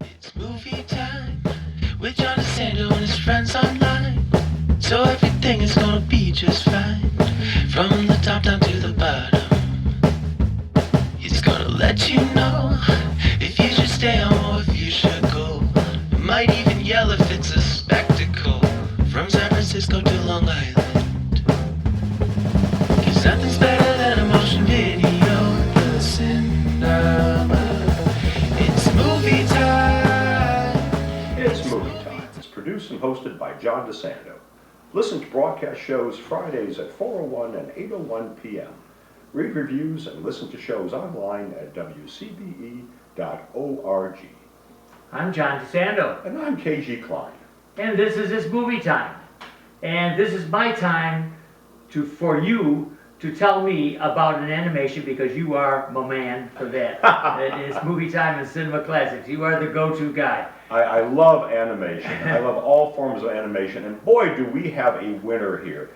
It's movie time with John DeSando and his friends online. So everything is gonna be just fine. From the top down to the bottom. He's gonna let you know if you should stay home or if you should go. Might even yell if it's a spectacle. From San Francisco to Long Island. 'Cause nothing's better than a motion video. The cinema. It's movie time. It's Movie Time. It's produced and hosted by John DeSando. Listen to broadcast shows Fridays at 4:01 and 8:01 p.m. Read reviews and listen to shows online at WCBE.org. I'm John DeSando, And I'm G Kline. and this is This Movie Time. And this is my time for you to tell me about an animation, because you are my man for that. It's Movie Time and Cinema Classics. You are the go-to guy. I love animation. I love all forms of animation. And boy, do we have a winner here.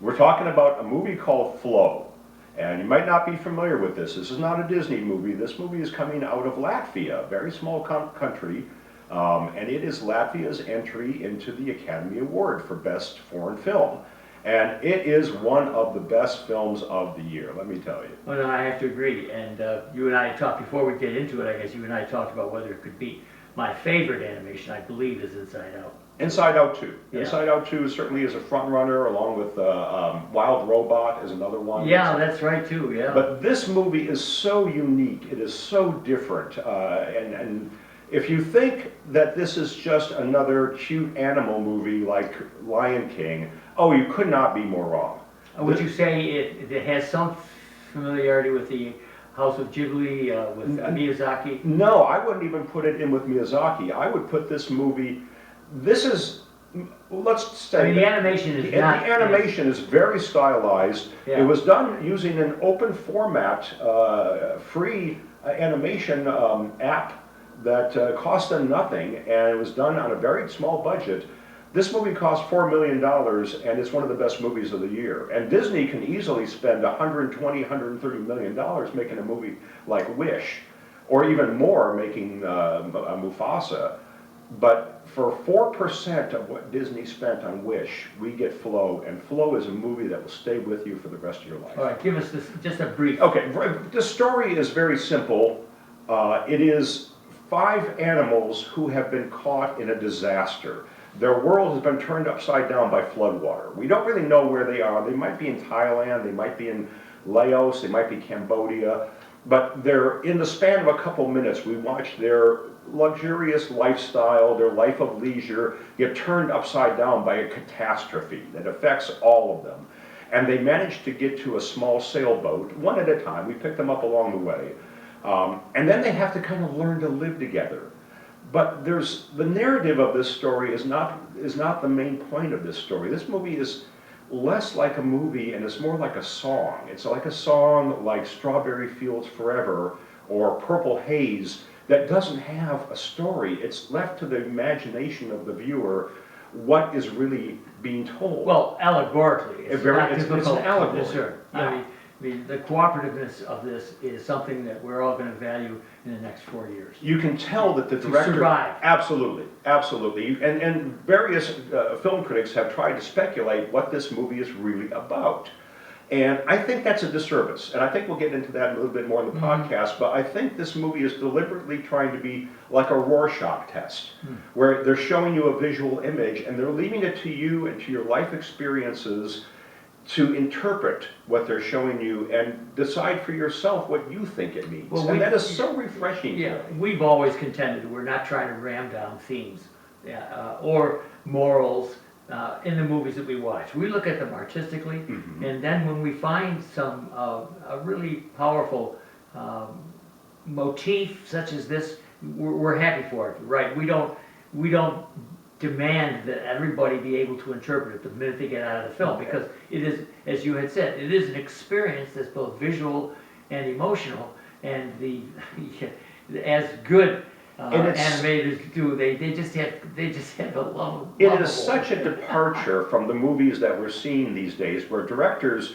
We're talking about a movie called Flow. And you might not be familiar with this. This is not a Disney movie. This movie is coming out of Latvia, a very small country. And it is Latvia's entry into the Academy Award for Best Foreign Film. And it is one of the best films of the year, let me tell you. Well, no, I have to agree. And you and I talked, before we get into it, I guess you and I talked about whether it could be my favorite animation, I believe, is Inside Out. Inside Out 2. Yeah. Inside Out 2 certainly is a front runner, along with Wild Robot is another one. Yeah, that's right too, yeah. But this movie is so unique. It is so different. And if you think that this is just another cute animal movie like Lion King, oh, you could not be more wrong. Would you say it has some familiarity with the House of Ghibli, with Miyazaki? No, I wouldn't even put it in with Miyazaki. I would put this movie, let's say, I mean, the animation is the animation is very stylized. Yeah. It was done using an open format, free animation app that cost them nothing, and it was done on a very small budget. This movie cost $4 million, and it's one of the best movies of the year. And Disney can easily spend $120, $130 million making a movie like Wish, or even more making Mufasa. But for 4% of what Disney spent on Wish, we get Flow, and Flow is a movie that will stay with you for the rest of your life. All right, give us just a brief. Okay, the story is very simple. It is 5 animals who have been caught in a disaster. Their world has been turned upside down by floodwater. We don't really know where they are. They might be in Thailand, they might be in Laos, they might be Cambodia, but they're in the span of a couple minutes. We watch their luxurious lifestyle, their life of leisure, get turned upside down by a catastrophe that affects all of them. And they manage to get to a small sailboat, one at a time. We pick them up along the way. And then they have to kind of learn to live together. But the narrative of this story is not the main point of this story. This movie is less like a movie and it's more like a song. It's like a song like Strawberry Fields Forever or Purple Haze that doesn't have a story. It's left to the imagination of the viewer what is really being told. Well, allegorically, it's not difficult it's an allegory. to discern. Yeah. I mean, the cooperativeness of this is something that we're all going to value in the next 4 years. You can tell that the director... survive. Absolutely, absolutely. And various film critics have tried to speculate what this movie is really about. And I think that's a disservice. And I think we'll get into that a little bit more in the podcast, but I think this movie is deliberately trying to be like a Rorschach test, where they're showing you a visual image and they're leaving it to you and to your life experiences to interpret what they're showing you and decide for yourself what you think it means. Well, and that is so refreshing. Yeah, we've always contended that we're not trying to ram down themes or morals in the movies that we watch. We look at them artistically, and then when we find some a really powerful motif such as this, we're happy for it. Right? We don't demand that everybody be able to interpret it the minute they get out of the film, because it is, as you had said, it is an experience that's both visual and emotional, and as good animators do, they just have a love. It is such a departure from the movies that we're seeing these days, where directors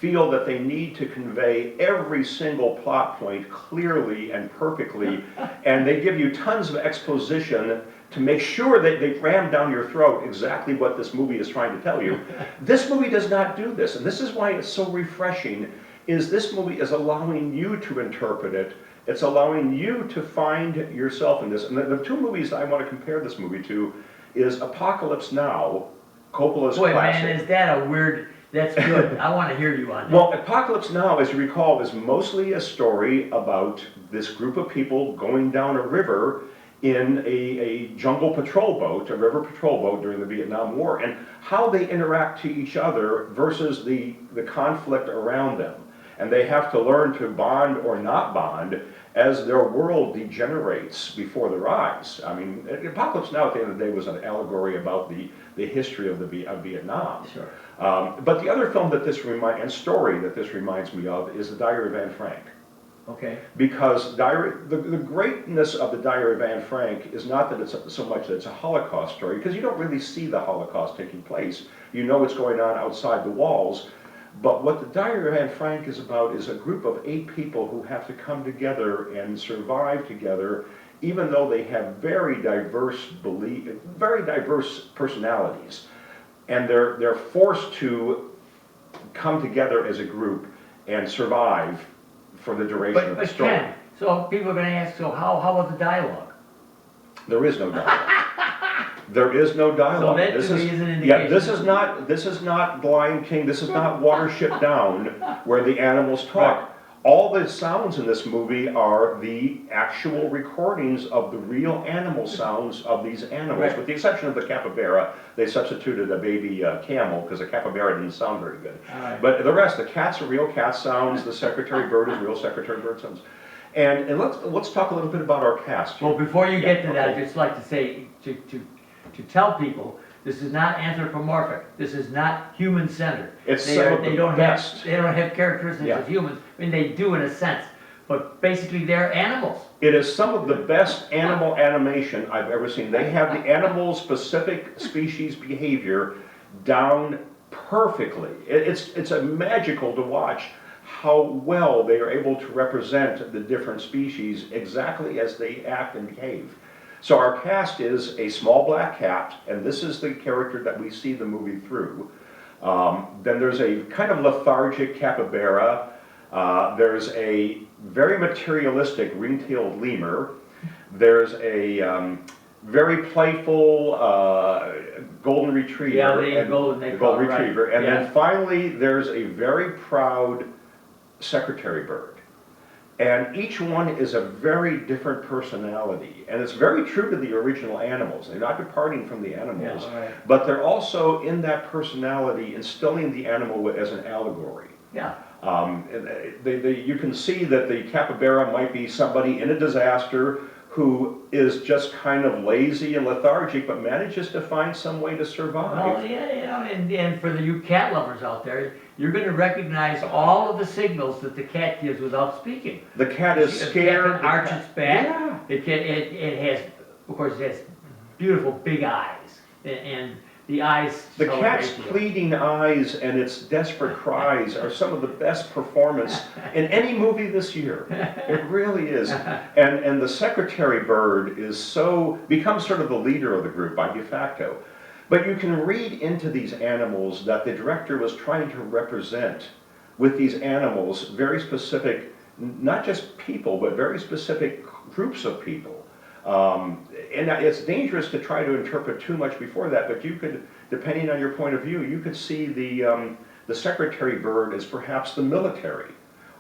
feel that they need to convey every single plot point clearly and perfectly, and they give you tons of exposition to make sure that they ram down your throat exactly what this movie is trying to tell you. This movie does not do this, and this is why it's so refreshing, is this movie is allowing you to interpret it. It's allowing you to find yourself in this. And the two movies I want to compare this movie to is Apocalypse Now, Coppola's Boy, classic. man, is that a weird, that's good. I want to hear you on that. Well, Apocalypse Now, as you recall, is mostly a story about this group of people going down a river in a jungle patrol boat, a river patrol boat during the Vietnam War, and how they interact to each other versus the conflict around them. And they have to learn to bond or not bond as their world degenerates before their eyes. I mean, Apocalypse Now at the end of the day was an allegory about the history of Vietnam. Sure. But the other film that this story that this reminds me of is The Diary of Anne Frank. Okay. Because the greatness of The Diary of Anne Frank is not that it's so much that it's a Holocaust story, because you don't really see the Holocaust taking place. You know what's going on outside the walls. But what The Diary of Anne Frank is about is a group of 8 people who have to come together and survive together, even though they have very diverse personalities. And they're forced to come together as a group and survive for the duration of the story. Ken, so people are going to ask, so how about the dialogue? There is no dialogue. There is no dialogue. So that to me is an indication. Yeah, this is not The Lion King. This is not Watership Down, where the animals talk. Right. All the sounds in this movie are the actual recordings of the real animal sounds of these animals, Right. with the exception of the capybara. They substituted a baby camel because the capybara didn't sound very good. Right. But the rest, the cats are real cat sounds. The secretary bird is real secretary bird sounds. And let's talk a little bit about our cast here. Well, before you get to that, okay. I'd just like to say, to tell people, this is not anthropomorphic. This is not human-centered. It's They some of the don't best. have, they don't have characteristics Yeah. of humans. I mean, they do in a sense, but basically they're animals. It is some of the best animal animation I've ever seen. They have the animal-specific species behavior down perfectly. It's a magical to watch how well they are able to represent the different species exactly as they act and behave. So our cast is a small black cat, and this is the character that we see the movie through. Then there's a kind of lethargic capybara. There's a very materialistic ring-tailed lemur. There's a very playful golden retriever. Yeah, the golden retriever. right. And Yeah. then finally, there's a very proud secretary bird. And each one is a very different personality. And it's very true to the original animals. They're not departing from the animals. Yeah, right. But they're also, in that personality, instilling the animal as an allegory. Yeah. You can see that the capybara might be somebody in a disaster who is just kind of lazy and lethargic, but manages to find some way to survive. Well, yeah, and for you cat lovers out there, you're going to recognize all of the signals that the cat gives without speaking. The cat is The scared. cat can arch its back. Yeah. It has, of course, it has beautiful big eyes, and the eyes. The tell a cat's great deal. pleading eyes and its desperate cries are some of the best performance in any movie this year. It really is. And the secretary bird becomes sort of the leader of the group by de facto. But you can read into these animals that the director was trying to represent with these animals very specific, not just people, but very specific groups of people. And it's dangerous to try to interpret too much before that, but you could, depending on your point of view, you could see the secretary bird as perhaps the military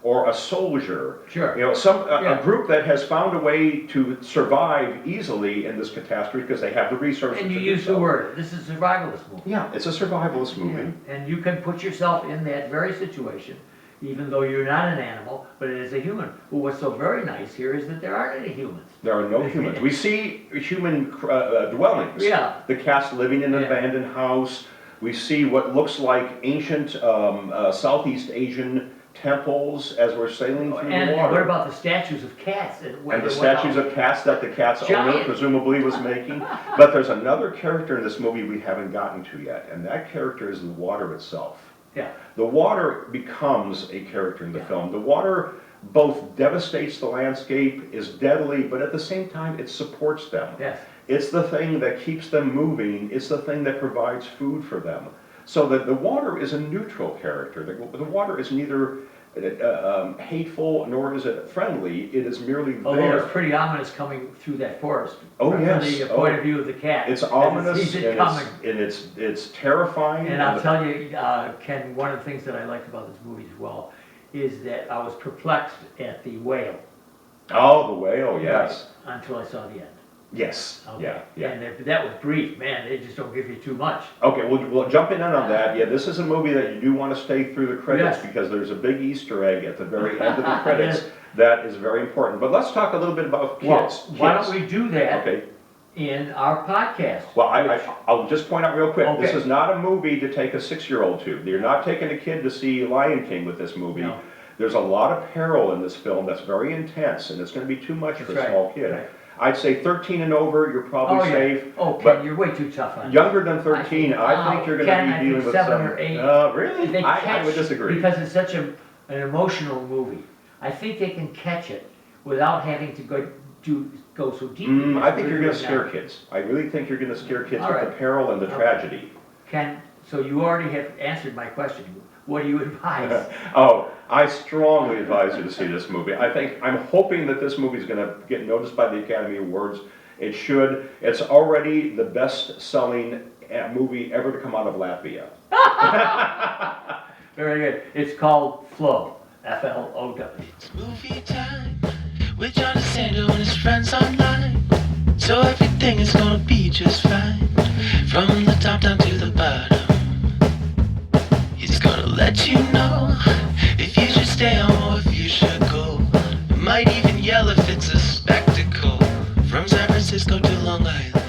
or a soldier. Sure. You know, a group that has found a way to survive easily in this catastrophe because they have the resources And to you do use so. the word, this is a survivalist movie. Yeah, it's a survivalist movie. And you can put yourself in that very situation, even though you're not an animal, but as a human. Well, what's so very nice here is that there aren't any humans. There are no humans. We see human dwellings. Yeah. The cat's living in an Yeah. abandoned house. We see what looks like ancient Southeast Asian temples as we're sailing through And the water. what about the statues of cats? And the statues of cats that the cat's owner Giant. presumably was making. But there's another character in this movie we haven't gotten to yet, and that character is the water itself. Yeah. The water becomes a character in the Yeah. film. The water both devastates the landscape, is deadly, but at the same time, it supports them. Yes. It's the thing that keeps them moving. It's the thing that provides food for them. So that the water is a neutral character. The water is neither hateful nor is it friendly. It is merely Although there. it's pretty ominous coming through that forest. Oh, from yes. the point of view of the cat. It's as it ominous sees it and coming. it's terrifying. And I'll tell you, Ken, one of the things that I liked about this movie as well is that I was perplexed at the whale. Oh, the whale, yes. Until I saw the end. Yes, Okay. yeah, yeah. And that was brief, man, they just don't give you too much. Okay, we'll jump in on that. Yeah, this is a movie that you do want to stay through the credits Yes. because there's a big Easter egg at the very end of the credits Yes. that is very important. But let's talk a little bit about Well, kids. why Kids. don't we do that Okay. in our podcast? Well, which- I'll just point out real quick, this Okay. is not a movie to take a 6-year-old to. You're not taking a kid to see Lion King with this movie. No. There's a lot of peril in this film that's very intense, and it's going to be too much for That's a right, small kid. right. I'd say 13 and over, you're probably Oh, yeah. safe. Oh, but Ken, you're way too tough on it. younger than 13, I Oh, think you're going Ken, to I be dealing think with 7 some. or 8. Really? They I catch- would disagree. Because it's such an emotional movie. I think they can catch it without having to go so deep. I think you're going to scare kids. I really think you're going to scare kids All with right. the peril and the Okay. tragedy. Ken, so you already have answered my question. What do you advise? Oh, I strongly advise you to see this movie. I'm hoping that this movie is going to get noticed by the Academy Awards. It should. It's already the best-selling movie ever to come out of Latvia. Very good. It's called Flow. FLOW. It's movie time with John DeSando and his friends online. So everything is gonna be just fine. From the top down to the bottom. He's gonna let you know if you should stay home or if you should go. Might even yell if it's a spectacle. From San Francisco to Long Island.